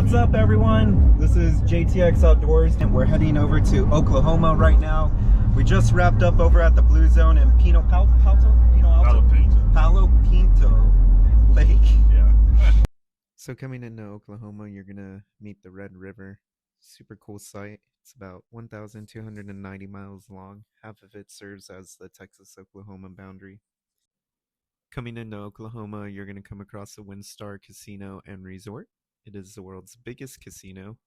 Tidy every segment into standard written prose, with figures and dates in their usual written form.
What's up, everyone? This is JTX Outdoors, and we're heading over to Oklahoma right now. We just wrapped up over at the Blue Zone in Palo Pinto Lake. Yeah. So coming into Oklahoma, you're gonna meet the Red River. Super cool site. It's about 1,290 miles long. Half of it serves as the Texas-Oklahoma boundary. Coming into Oklahoma, you're going to come across the WinStar Casino and Resort. It is the world's biggest casino.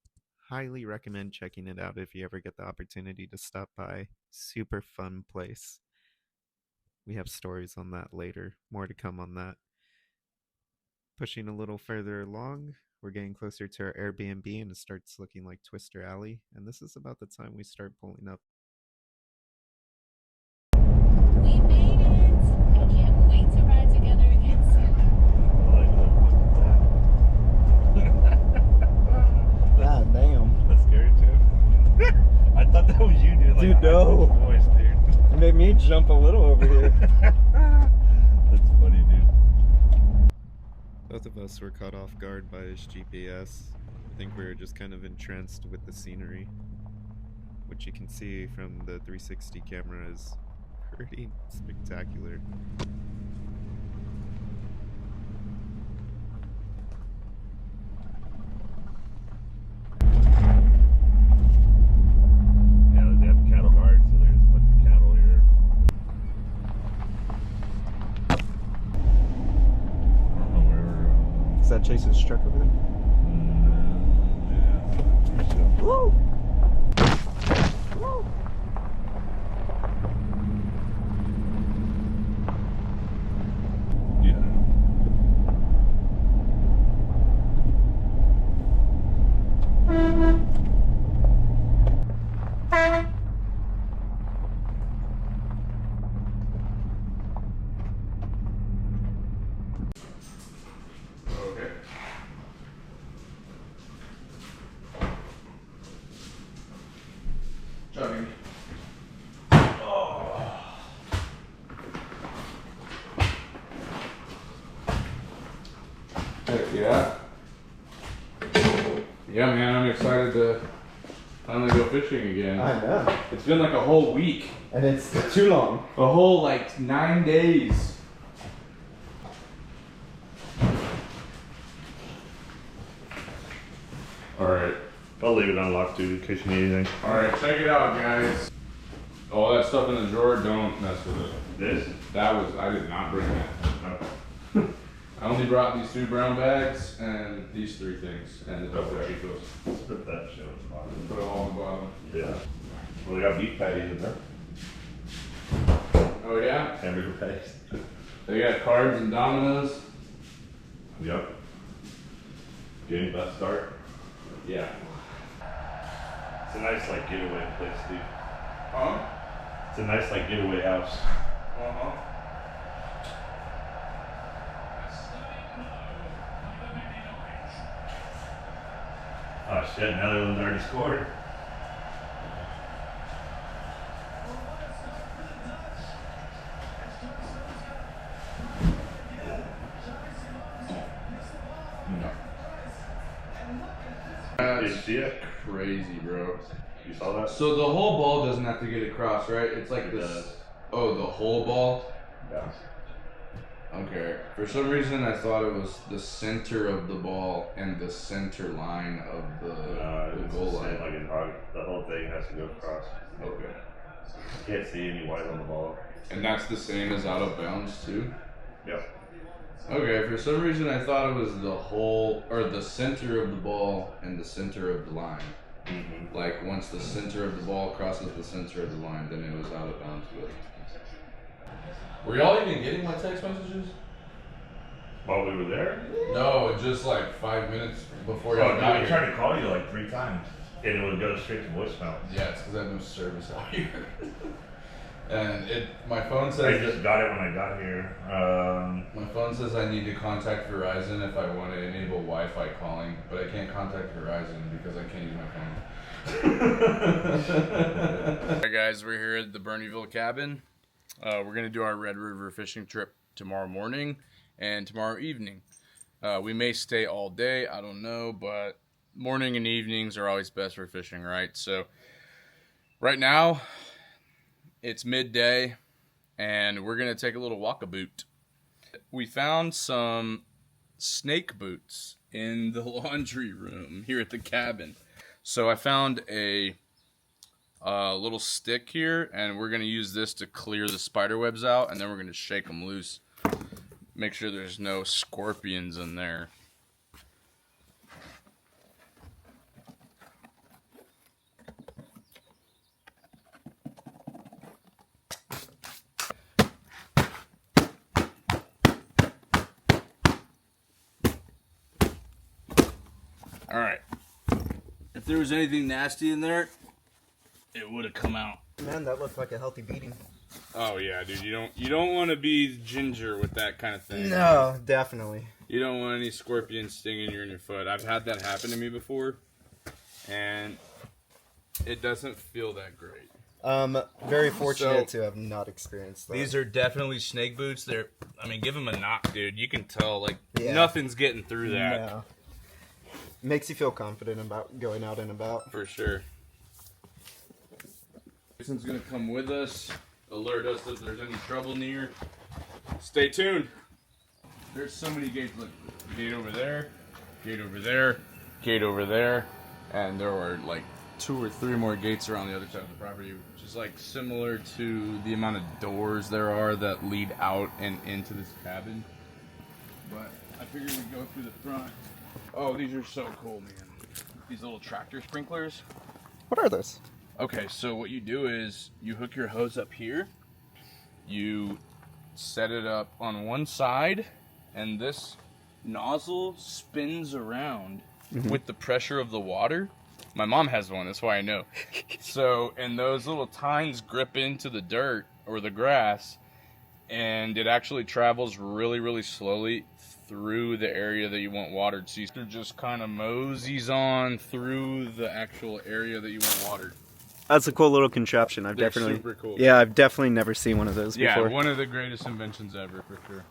Highly recommend checking it out if you ever get the opportunity to stop by. Super fun place. We have stories on that later. More to come on that. Pushing a little further along, we're getting closer to our Airbnb and it starts looking like Twister Alley. And this is about the time we start pulling up. We made it! I can't wait to ride together again soon. God damn. That's scary too. I thought that was you, dude. Like, Dude, no. Voice, dude. It made me jump a little over here. That's funny, dude. Both of us were caught off guard by his GPS. I think we were just kind of entranced with the scenery, which you can see from the 360 camera is pretty spectacular. Yeah, they have cattle guards, so there's fucking cattle here. I don't know where. Is that Chase's truck over there? Yeah. Woo! Woo! Yeah. Okay. Jogging. Heck yeah. Yeah, man, I'm excited to finally go fishing again. I know. It's been like a whole week. And it's too long. A whole, like, 9 days. Alright. I'll leave it unlocked, dude, in case you need anything. Alright, check it out, guys. All that stuff in the drawer, don't mess with it. This? I did not bring that. I only brought these 2 brown bags and these 3 things. And the double Cheetos. Let's put that shit on the bottom. Put it all on the bottom. Yeah. Well, they got beef patties in there. Oh, yeah? Hamburger patties. They got cards and dominoes. Yep. Getting that start. Yeah. It's a nice, like, getaway place, dude. Huh? It's a nice, like, getaway house. Uh-huh. Oh shit, Netherlands already scored. Did you see it? Crazy, bro. You saw that? So the whole ball doesn't have to get across, right? It's like It this. does. Oh, the whole ball? Yeah. Okay. For some reason, I thought it was the center of the ball and the center line of the It's goal the line. same, like the whole thing has to go across. Okay. You can't see any white on the ball. And that's the same as out of bounds, too? Yep. Okay, for some reason, I thought it was the whole, or the center of the ball and the center of the line. Mm-hmm. Like, once the center of the ball crosses the center of the line, then it was out of bounds. Were y'all even getting my text messages? While we were there? No, just like 5 minutes before Oh, y'all dude, got I here. tried to call you like 3 times. And it would go straight to voicemail. Yeah, it's because I have no service out here. And my phone I says just got it when I got here. my phone says I need to contact Verizon if I want to enable Wi-Fi calling, but I can't contact Verizon because I can't use my phone. Alright guys, we're here at the Bernieville cabin. We're gonna do our Red River fishing trip tomorrow morning and tomorrow evening. We may stay all day, I don't know, but morning and evenings are always best for fishing, right? So right now it's midday and we're going to take a little walkabout. We found some snake boots in the laundry room here at the cabin. So I found a little stick here, and we're going to use this to clear the spider webs out, and then we're going to shake them loose. Make sure there's no scorpions in there. All right. If there was anything nasty in there, it would have come out. Man, that looked like a healthy beating. Oh yeah, dude. You don't want to be ginger with that kind of thing. No, definitely. You don't want any scorpions stinging you in your foot. I've had that happen to me before, and it doesn't feel that great. Very fortunate to have not experienced that. These are definitely snake boots. Give them a knock, dude. You can tell, Yeah. nothing's getting through that. No. Makes you feel confident about going out and about. For sure. Jason's gonna come with us, alert us if there's any trouble near. Stay tuned. There's so many gates. Look, gate over there, gate over there, gate over there, and there are like 2 or 3 more gates around the other side of the property, which is like similar to the amount of doors there are that lead out and into this cabin. But I figured we'd go through the front. Oh, these are so cool, man. These little tractor sprinklers. What are those? Okay, so what you do is you hook your hose up here, you set it up on one side, and this nozzle spins around with the pressure of the water. My mom has one, that's why I know. So, and those little tines grip into the dirt or the grass, and it actually travels really, really slowly through the area that you want watered. So you just kind of moseys on through the actual area that you want watered. That's a cool little contraption. They're super cool. Yeah, I've definitely never seen one of those before. Yeah, one of the greatest inventions ever, for sure.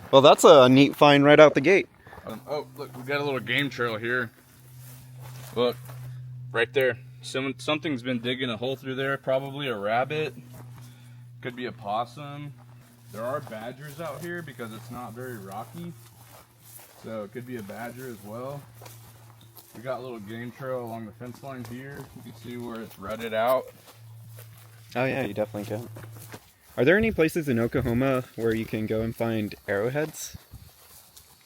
Well, that's a neat find right out the gate. Oh, look, we got a little game trail here. Look, right there. Something's been digging a hole through there. Probably a rabbit. Could be a possum. There are badgers out here because it's not very rocky. So it could be a badger as well. We got a little game trail along the fence line here. You can see where it's rutted out. Oh yeah, you definitely can. Are there any places in Oklahoma where you can go and find arrowheads?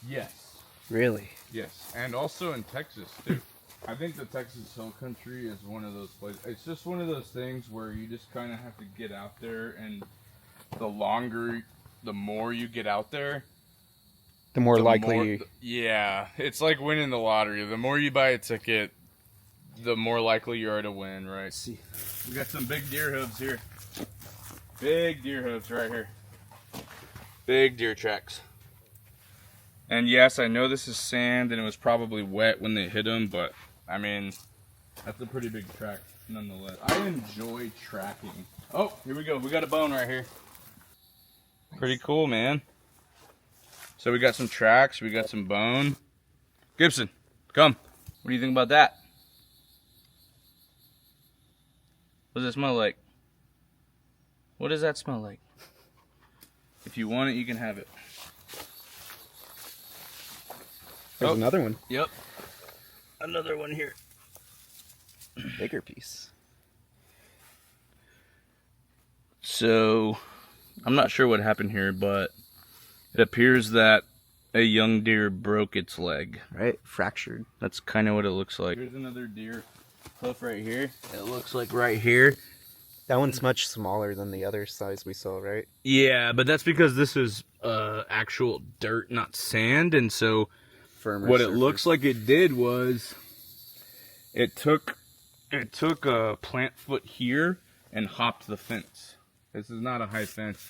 Yes. Really? Yes. And also in Texas, too. I think the Texas Hill Country is one of those places. It's just one of those things where you just kind of have to get out there, and the more you get out there, The more likely yeah, it's like winning the lottery. The more you buy a ticket, the more likely you are to win, right? See, we got some big deer hooves here. Big deer hooves right here. Big deer tracks. And yes, I know this is sand and it was probably wet when they hit them, but I mean, that's a pretty big track nonetheless. I enjoy tracking. Oh, here we go. We got a bone right here. Pretty cool, man. So we got some tracks, we got some bone. Gibson, come. What do you think about that? What does it smell like? What does that smell like? If you want it, you can have it. There's another one. Yep. Another one here. Bigger piece. So, I'm not sure what happened here, but it appears that a young deer broke its leg. Right? Fractured. That's kind of what it looks like. Here's another deer hoof right here. It looks like right here. That one's much smaller than the other size we saw, right? Yeah, but that's because this is actual dirt, not sand, and so Firmer what surface. it looks like it did was it took a plant foot here and hopped the fence. This is not a high fence.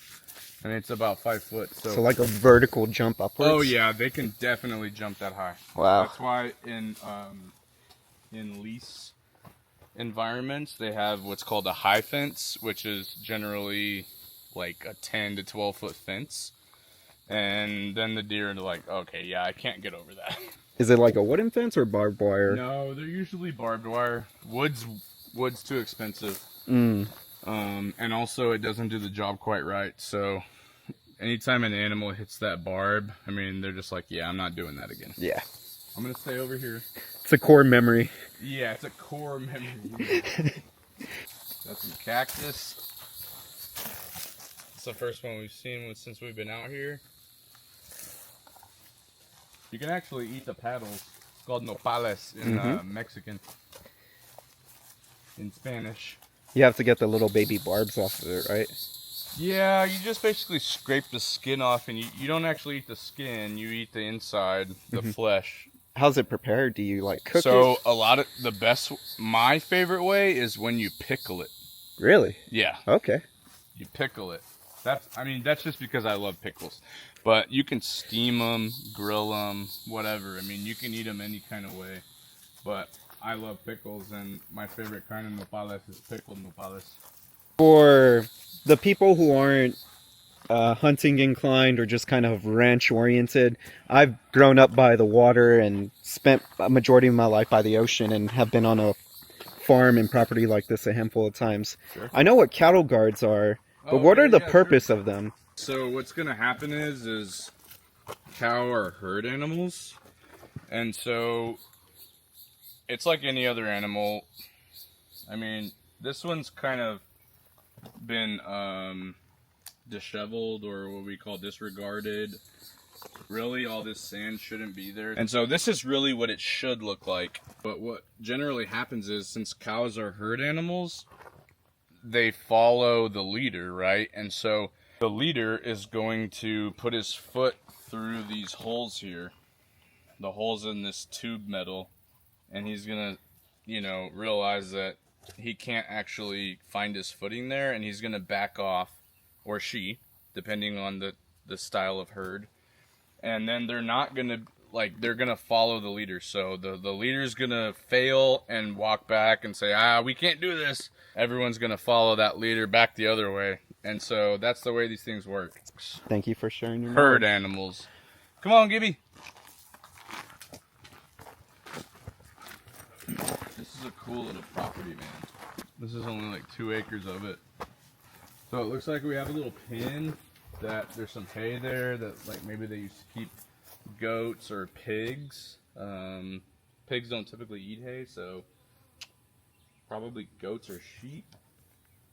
I mean, it's about 5 foot. So like a vertical jump upwards? Oh yeah, they can definitely jump that high. Wow. That's why in lease environments they have what's called a high fence, which is generally like a 10 to 12 foot fence. And then the deer are like, okay, yeah, I can't get over that. Is it like a wooden fence or barbed wire? No, they're usually barbed wire. Wood's too expensive. Mm. And also it doesn't do the job quite right. So anytime an animal hits that barb, I mean, they're just like, yeah, I'm not doing that again. Yeah. I'm gonna stay over here. It's a core memory. Yeah, it's a core memory. Got some cactus. It's the first one we've seen since we've been out here. You can actually eat the petals. It's called nopales in Mexican. In Spanish. You have to get the little baby barbs off of it, right? Yeah, you just basically scrape the skin off, and you don't actually eat the skin. You eat the inside, the flesh. How's it prepared? Do you like cook it? So a lot of my favorite way is when you pickle it. Really? Yeah. Okay. You pickle it. That's just because I love pickles. But you can steam them, grill them, whatever. I mean, you can eat them any kind of way. But I love pickles, and my favorite kind of nopales is pickled nopales. For the people who aren't hunting inclined or just kind of ranch oriented, I've grown up by the water and spent a majority of my life by the ocean and have been on a farm and property like this a handful of times. Sure. I know what cattle guards are, but what are the purpose of them? So what's going to happen is cow are herd animals, and so it's like any other animal. I mean, this one's kind of been disheveled, or what we call disregarded. Really, all this sand shouldn't be there. And so this is really what it should look like. But what generally happens is, since cows are herd animals, they follow the leader, right? And so the leader is going to put his foot through these holes here, the holes in this tube metal, and he's gonna, realize that he can't actually find his footing there, and he's gonna back off, or she, depending on the style of herd. And then they're not gonna, they're gonna follow the leader. So the leader's gonna fail and walk back and say, we can't do this. Everyone's gonna follow that leader back the other way. And so that's the way these things work. Thank you for sharing your Herd knowledge. animals. Come on, Gibby. This is a cool little property, man. This is only like 2 acres of it. So it looks like we have a little pen that there's some hay there that maybe they used to keep goats or pigs. Pigs don't typically eat hay, so probably goats or sheep,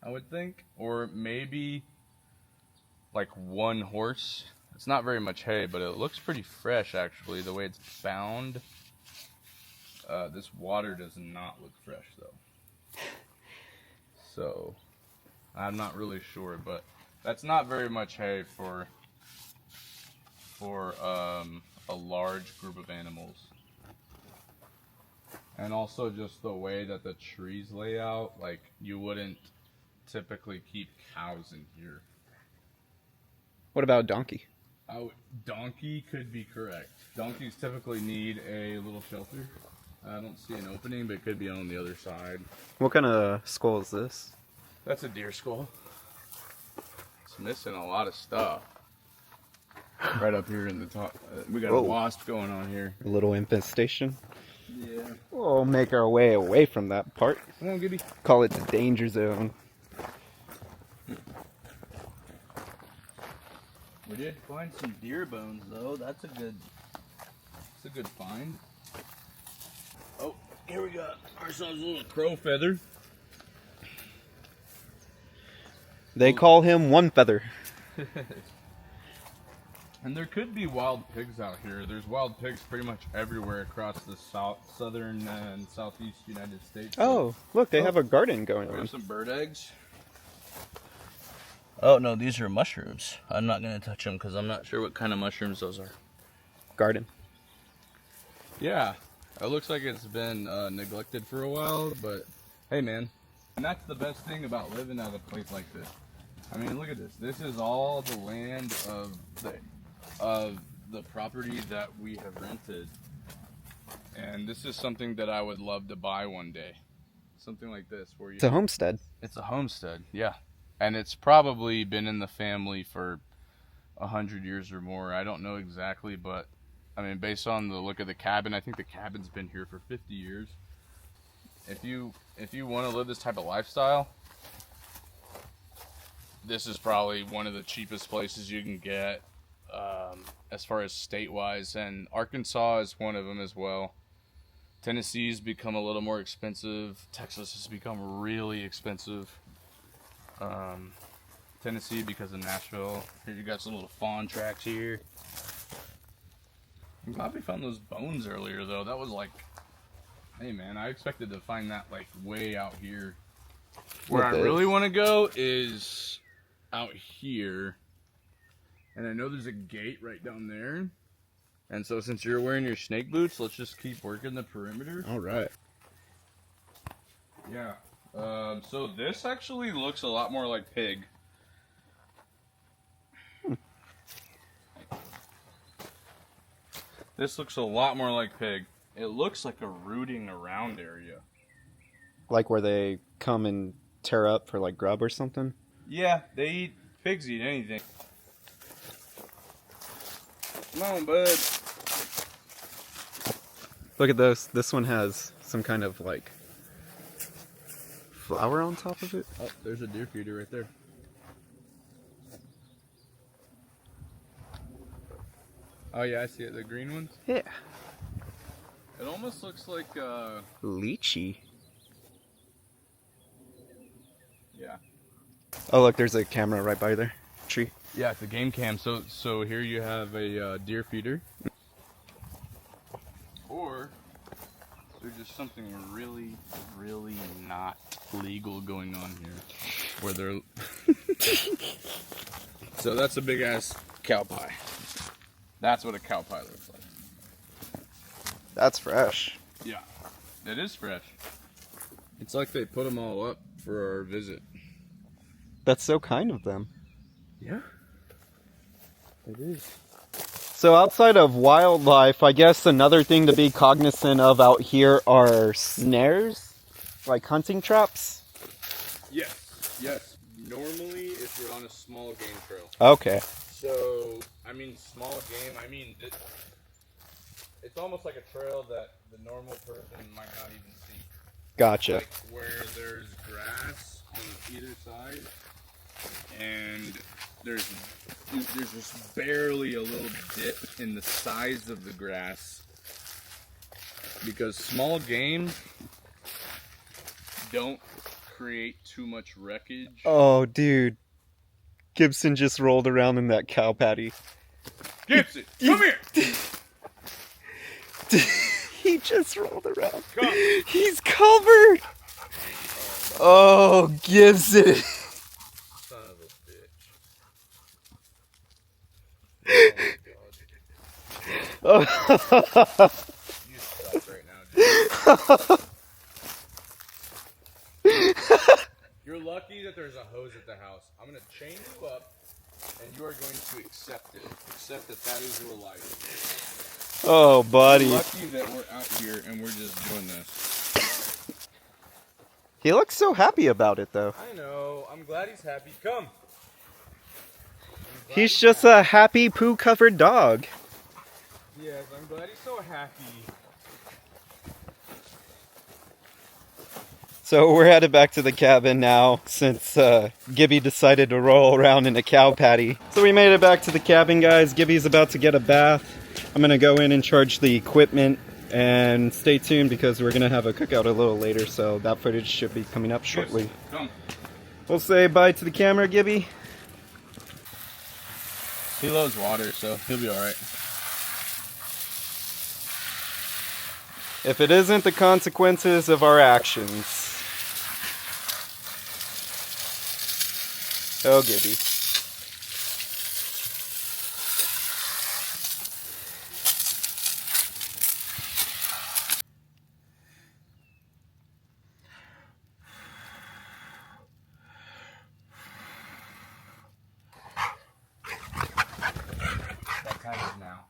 I would think. Or maybe like 1 horse. It's not very much hay, but it looks pretty fresh actually, the way it's bound. This water does not look fresh though. So I'm not really sure, but that's not very much hay for a large group of animals. And also just the way that the trees lay out, you wouldn't typically keep cows in here. What about donkey? Donkey could be correct. Donkeys typically need a little shelter. I don't see an opening, but it could be on the other side. What kind of skull is this? That's a deer skull. It's missing a lot of stuff. Right up here in the top. We got a wasp going on here. A little infestation. Yeah. We'll make our way away from that part. Come on, Gibby. Call it the danger zone. We did find some deer bones, though. That's a good find. Oh, here we got ourselves a little crow feather. They call him One Feather. And there could be wild pigs out here. There's wild pigs pretty much everywhere across the southern and southeast United States. Oh, look, they have a garden going on. There's some bird eggs. Oh, no, these are mushrooms. I'm not going to touch them because I'm not sure what kind of mushrooms those are. Garden. Yeah, it looks like it's been neglected for a while, but hey, man. And that's the best thing about living at a place like this. I mean, look at this. This is all the land of the property that we have rented. And this is something that I would love to buy one day. Something like this. It's a homestead. It's a homestead, yeah. And it's probably been in the family for 100 years or more. I don't know exactly, but I mean, based on the look of the cabin, I think the cabin's been here for 50 years. If you want to live this type of lifestyle, this is probably one of the cheapest places you can get, as far as state-wise, and Arkansas is one of them as well. Tennessee's become a little more expensive. Texas has become really expensive. Tennessee because of Nashville. Here you got some little fawn tracks here. I'm glad we found those bones earlier though. That was like, hey man, I expected to find that like way out here. Where I really want to go is out here. And I know there's a gate right down there. And so since you're wearing your snake boots, let's just keep working the perimeter. All right. Yeah. So this actually looks a lot more like pig. This looks a lot more like pig. It looks like a rooting around area. Like where they come and tear up for like grub or something? Yeah, pigs eat anything. Come on, bud. Look at this. This one has some kind of like flower on top of it. Oh, there's a deer feeder right there. Oh yeah, I see it. The green ones? Yeah. It almost looks like Lychee. yeah. Oh look, there's a camera right by there. Tree. Yeah, it's a game cam. So here you have a deer feeder. Or there's just something really, really not legal going on here. Where they're... So that's a big ass cow pie. That's what a cow pie looks like. That's fresh. Yeah, it is fresh. It's like they put them all up for our visit. That's so kind of them. Yeah, it is. So outside of wildlife, I guess another thing to be cognizant of out here are snares, like hunting traps. Yes. Normally, if you're on a small game trail. Okay. So, I mean, small game, it's almost like a trail that the normal person might not even see. Gotcha. Like where there's grass on either side, and there's just barely a little dip in the size of the grass. Because small game don't create too much wreckage. Oh, dude. Gibson just rolled around in that cow patty. Gibson, come here! He just rolled around. Come. He's covered! Oh, Gibson. Son of a bitch. Oh my god. You suck right now, dude. You're lucky that there's a hose at the house. I'm gonna chain you up, and you are going to accept it. Accept that is your life. Oh, buddy. You're lucky that we're out here and we're just doing this. He looks so happy about it, though. I know. I'm glad he's happy. Come. He's just a happy poo-covered dog. Yes, I'm glad he's so happy. So we're headed back to the cabin now since Gibby decided to roll around in a cow patty. So we made it back to the cabin, guys. Gibby's about to get a bath. I'm going to go in and charge the equipment, and stay tuned because we're going to have a cookout a little later, so that footage should be coming up shortly. Come. We'll say bye to the camera, Gibby. He loves water, so he'll be alright. If it isn't the consequences of our actions. Oh, Gibby. That time is now.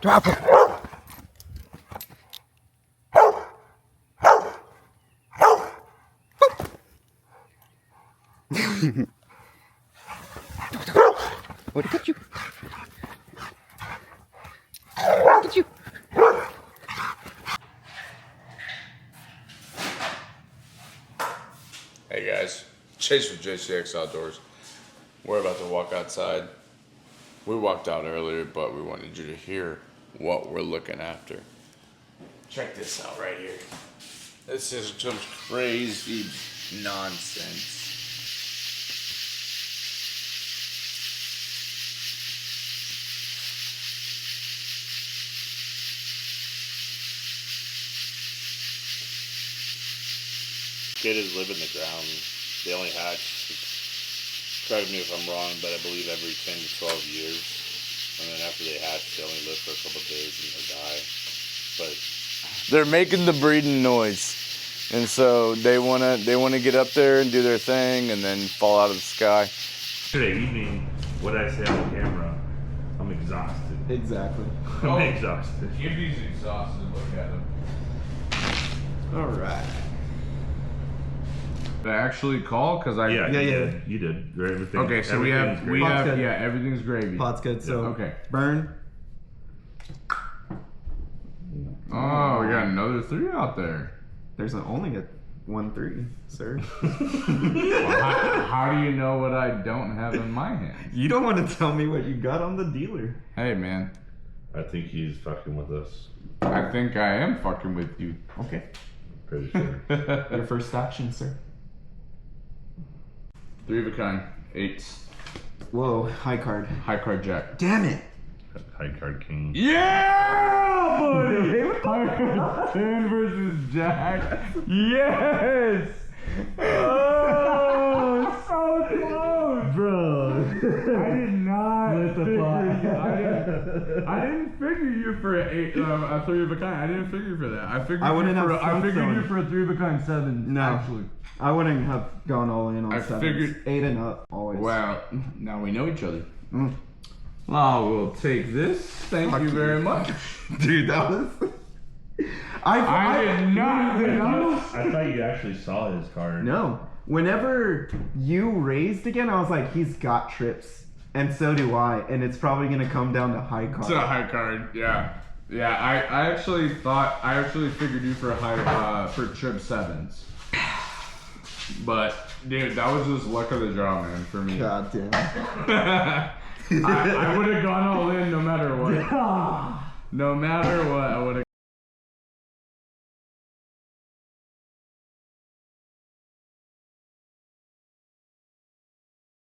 Drop it. What got you? What got you? Hey guys, Chase with JCX Outdoors. We're about to walk outside. We walked out earlier, but we wanted you to hear what we're looking after. Check this out right here. This is some crazy nonsense. Gators live in the ground. They only hatch, correct me if I'm wrong, but I believe every 10 to 12 years. And then after they hatch, they only live for a couple of days and they die. But they're making the breeding noise. And so they wanna get up there and do their thing and then fall out of the sky. Today evening, what did I say on camera? I'm exhausted. Exactly. I'm exhausted. Gibby's exhausted. Look at him. All right. Did I actually call? Cause I Yeah, you did. Everything. Okay, so everything's great. Pot's good. everything's gravy. Pot's good. So Okay. burn. Oh, we got another 3 out there. There's only a 1-3, sir. Well, how do you know what I don't have in my hand? You don't want to tell me what you got on the dealer. Hey man, I think he's fucking with us. I think I am fucking with you. Okay. Pretty sure. Your first action, sir. 3 of a kind, 8s, Whoa, high card. high card jack. Damn it. High card king. Yeah, buddy! High card 10 versus jack. Yes! Oh, so close, bro. I did not I didn't figure you for a 3 of a kind. I didn't figure for that. I figured I wouldn't have I figured thrown. you for a 3 of a kind 7. No. Actually. I wouldn't have gone all in on I sevens. figured- 8 and up, always. Wow. Now we know each other. Mm. Oh, we'll take this. Thank Fuck you you. very much. Dude, that was... I did not know. I thought you actually saw his card. No. Whenever you raised again, I was like, he's got trips. And so do I. And it's probably going to come down to high card. It's a high card, yeah. Yeah, I actually figured you for a high, for trip 7s. But, dude, that was just luck of the draw, man, for me. God damn. I would have gone all in no matter what. No matter what, I would have